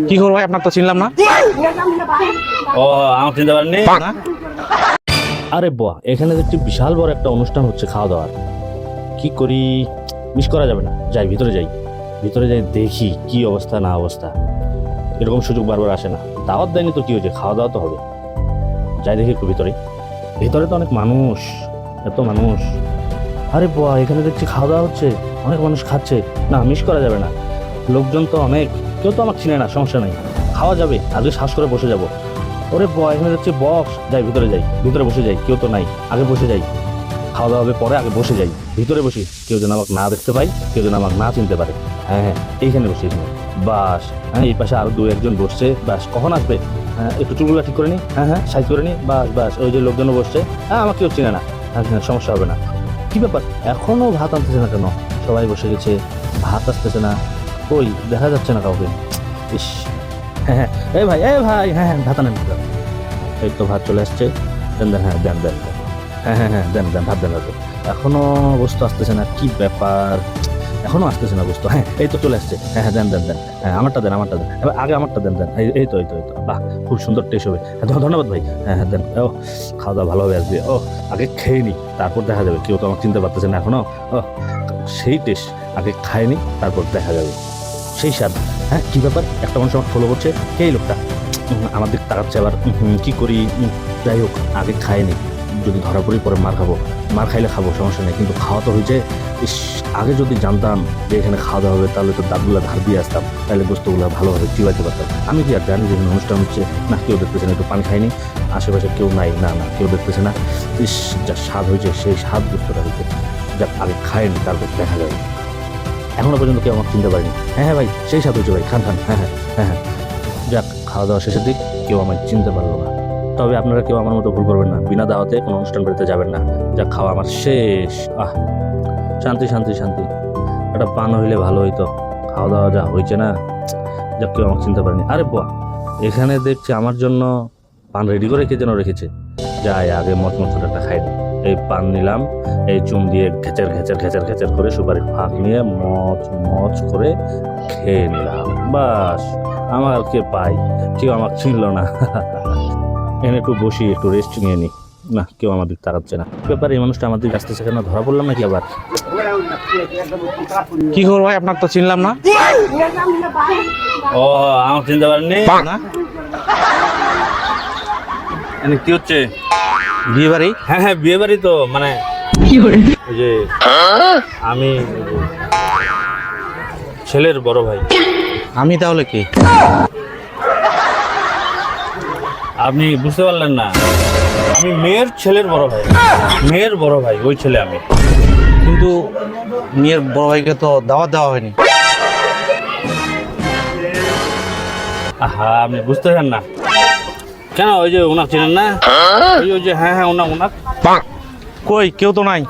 কি করবো ভাই, আপনার তো চিনলাম না। ও আমার চিনতে পারেননি? না? আরে বাহ, এখানে দেখছি বিশাল বড় একটা অনুষ্ঠান হচ্ছে খাওয়া দাওয়ার। কি করি, মিস করা যাবে না। যাই ভিতরে যাই, ভিতরে যাই দেখি কি অবস্থা না অবস্থা। এরকম সুযোগ বারবার আসে না। দাওয়াত দেয়নি তো কি হয়েছে, খাওয়া দাওয়া তো হবে। যাই দেখি একটু ভিতরে। ভিতরে তো অনেক মানুষ, এত মানুষ। আরে বাহ, এখানে দেখছি খাওয়া দাওয়া হচ্ছে, অনেক মানুষ খাচ্ছে। না, মিস করা যাবে না। লোকজন তো অনেক, কেউ তো আমাকে চিনে না, সমস্যা নাই, খাওয়া যাবে। আগে শ্বাস করে বসে যাব। ওরে বাহ, এখানে দেখছি বক্স। যাই ভিতরে যাই, ভিতরে বসে যাই, কেউ তো নাই, আগে বসে যাই। খাওয়া দাওয়া হবে পরে, আগে বসে যাই, ভিতরে বসি। কেউ যেন আমাকে না দেখতে পাই, কেউ যেন আমাকে না চিনতে পারে। হ্যাঁ হ্যাঁ, এইখানে বসে, এখানে বাস। হ্যাঁ, এই পাশে আরো দু একজন বসছে। বাস, কখন আসবে? হ্যাঁ, একটু চুলগুলো ঠিক করে নি। হ্যাঁ হ্যাঁ, সাইজ করে নি। বাস বাস, ওই যে লোকজনও বসছে। হ্যাঁ, আমাকে কেউ চিনে না। হ্যাঁ হ্যাঁ, সমস্যা হবে না। কি ব্যাপার, এখনো ভাত আনতেছে না কেন? সবাই বসে গেছে, ভাত আসতেছে না। কই, দেখা যাচ্ছে না কাউকে। ইস, হ্যাঁ হ্যাঁ, এই ভাই, এই ভাই, হ্যাঁ হ্যাঁ, ভাত আনেন। এই তো ভাত চলে আসছে। দেন দেন, হ্যাঁ দেন দেন। হ্যাঁ হ্যাঁ হ্যাঁ, দেন দেন, ভাত দেন ভাত দেন। এখনো বস্তু আসতেছে না, কি ব্যাপার? এখনো আসতেছে না বস্তু। হ্যাঁ, এই তো চলে আসছে। হ্যাঁ হ্যাঁ, দেন দেন দেন। হ্যাঁ, আমারটা দেন, আমারটা দেন। এবার আগে আমারটা দেন দেন। এই তো এই তো এই তো, বাহ, খুব সুন্দর টেস্ট হবে। হ্যাঁ, ধন্যবাদ ভাই। হ্যাঁ হ্যাঁ, দেন। ও, খাওয়া দাওয়া ভালো হবে আজকে। ও, আগে খেয়ে নি, তারপর দেখা যাবে। কেউ তো আমাকে চিনতে পারতেছে না এখনো। ও, সেই টেস্ট, আগে খায়নি তারপর দেখা যাবে। সেই স্বাদ। হ্যাঁ, কি ব্যাপার, একটা মানুষ আমাকে ফলো করছে। কে এই লোকটা? আমার দিক তাকাচ্ছে আবার। কি করি? যাই হোক, আগে খাইনি। যদি ধরা পড়ি পরে মার খাবো। মার খাইলে খাবো, সমস্যা নেই, কিন্তু খাওয়া তো হয়েছে। ইস, আগে যদি জানতাম যে এখানে খাওয়া দাওয়া হবে, তাহলে তো দাঁতগুলো ধার দিয়ে আসতাম, তাহলে গোস্তগুলো ভালোভাবে চিবাইতে পারতাম। আমি কি আর জানি যে এখানে অনুষ্ঠান হচ্ছে? না, কেউ দেখতেছে না, একটু পানি খাইনি, আশেপাশে কেউ নাই। না না, কেউ দেখতেছে না। ইস, যা স্বাদ হয়েছে, সেই স্বাদ গোস্তটা হয়েছে। যাক, আগে খাইনি তারপর দেখা যাবে। এখনো পর্যন্ত কেউ আমাকে চিনতে পারেনি। হ্যাঁ হ্যাঁ ভাই, সেই স্বাদ হয়েছে ভাই, খান খান। হ্যাঁ হ্যাঁ হ্যাঁ হ্যাঁ। যাক, খাওয়া দাওয়া শেষের দিক, কেউ আমায় চিনতে পারলো না। তবে আপনারা কেউ আমার মতো ভুল করবেন না, বিনা দাওয়াতে কোনো অনুষ্ঠান বাড়িতে যাবেন না। যাক, খাওয়া আমার শেষ। আহ, শান্তি শান্তি শান্তি। একটা পান হইলে ভালো হইতো। খাওয়া দাওয়া যা হয়েছে না, যাক, কেউ আমাকে চিনতে পারেনি। আরে বাহ, এখানে দেখছি আমার জন্য পান রেডি করে কে যেন রেখেছে। যাই, আগে মচমচটা খাই দিই। এই পান নিলাম, এই চুন দিয়ে ঘেঁচের ঘেঁচের ঘেঁচের ঘেঁচের করে সুপারির ফাঁক নিয়ে মচ মচ করে খেয়ে নিলাম। বাস, আমার আর কে পাই, কেউ আমাকে চিনল না। এখানে একটু বসি, একটু রেস্ট নিয়ে নিই। না, কেউ আমার দিক তাকাচ্ছে না। ব্যাপার, এই মানুষটা আমার দিকে আসতেছে কেন? ধরা পড়লাম নাকি আবার? কি করবো ভাই, আপনার তো চিনলাম না। ও, আমার চিনতে পারেননি? না? কি হচ্ছে? বিয়ে বাড়ি? হ্যাঁ হ্যাঁ, বিয়ে বাড়ি তো, মানে ওই যে আমি ছেলের বড় ভাই। আমি তাহলে কি? আপনি বুঝতে পারলেন না? আমি মেয়ের ছেলের বড় ভাই, মেয়ের বড় ভাই, ওই ছেলে আমি। কিন্তু মেয়ের বড় ভাইকে তো দাওয়াত দেওয়া হয়নি। আহা, আপনি বুঝতে চান না কেন? ওই যে ওনাকে চেনেন না? ওই যে, হ্যাঁ হ্যাঁ, ওনাক। কই, কেউ তো নাই।